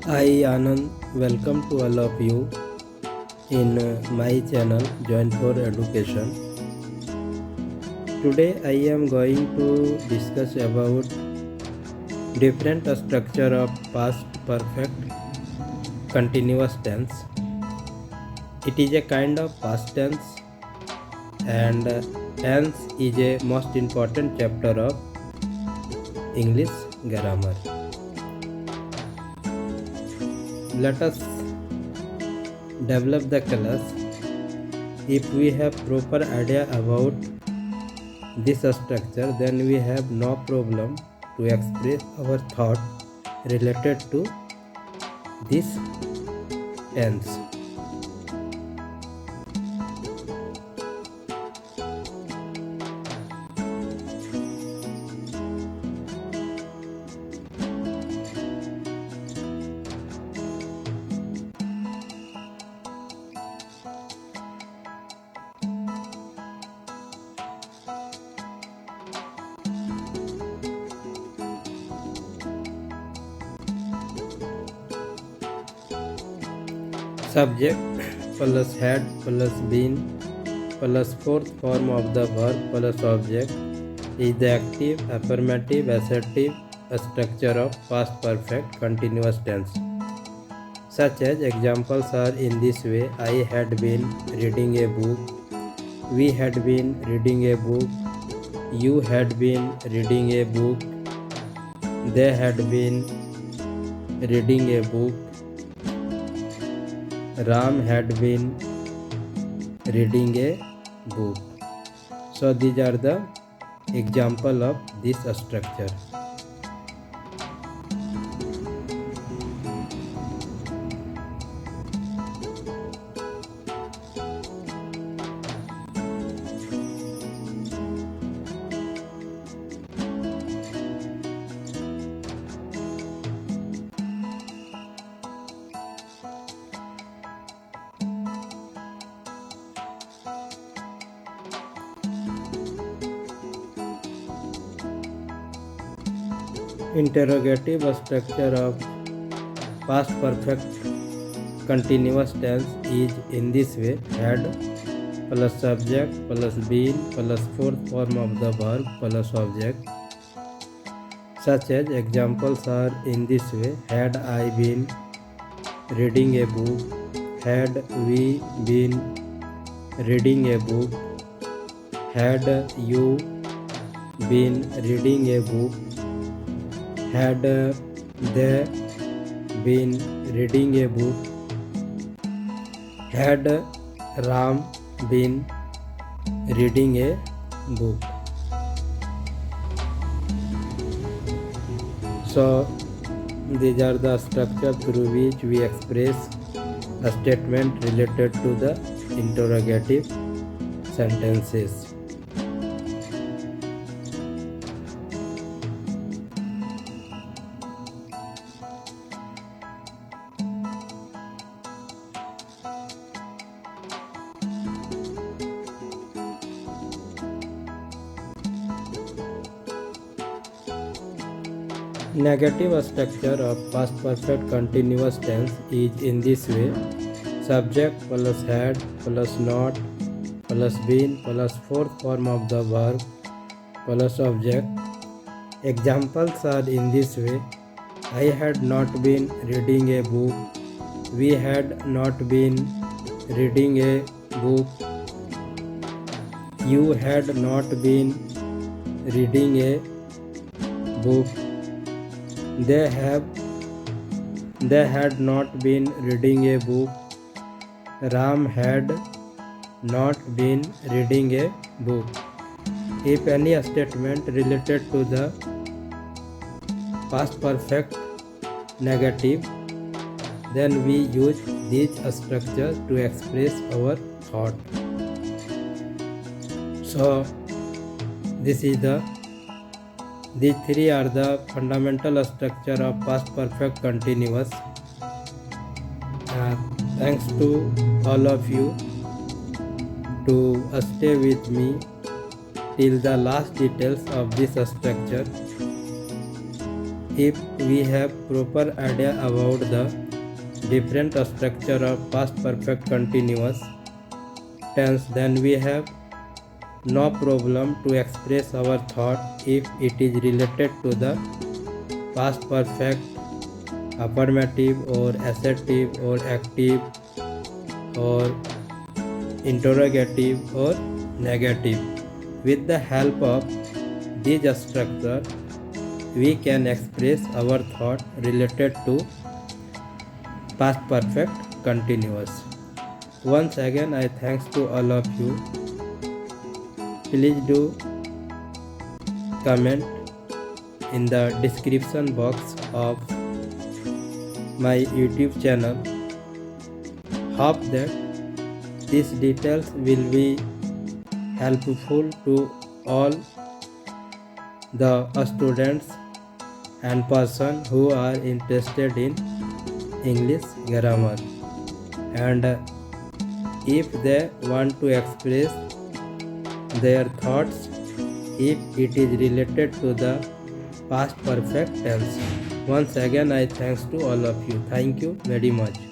Hi Anand, welcome to all of you in my channel Join for Education. Today I am going to discuss about different structure of past perfect continuous tense. It is a kind of past tense and tense is a most important chapter of English grammar. Let us develop the class. If we have proper idea about this structure, then we have no problem to express our thought related to this tense. Subject plus had plus been plus fourth form of the verb plus object is the active, affirmative, assertive structure of past perfect continuous tense. Such as examples are in this way: I had been reading a book, we had been reading a book, you had been reading a book, they had been reading a book, Ram had been reading a book. So these are the example of this structure. Interrogative structure of past perfect continuous tense is in this way: had plus subject plus been plus fourth form of the verb plus object. Such as examples are in this way: had I been reading a book, had we been reading a book, had you been reading a book, had they been reading a book, had Ram been reading a book. So these are the structure through which we express a statement related to the interrogative sentences. Negative structure of past perfect continuous tense is in this way: subject plus had plus not plus been plus fourth form of the verb plus object. Examples are in this way: I had not been reading a book, we had not been reading a book, you had not been reading a book, they had not been reading a book, Ram had not been reading a book. If any statement related to the past perfect negative, then we use this structure to express our thought. So these three are the fundamental structure of past perfect continuous. Thanks to all of you to stay with me till the last details of this structure. If we have proper idea about the different structure of past perfect continuous tense, then we have no problem to express our thought if it is related to the past perfect, affirmative or assertive or active or interrogative or negative. With the help of this structure, we can express our thought related to past perfect continuous. Once again, I thanks to all of you. Please do comment in the description box of my YouTube channel. Hope that these details will be helpful to all the students and person who are interested in English grammar, and if they want to express their thoughts if it is related to the past perfect tense. Once again, I thanks to all of you. Thank you very much.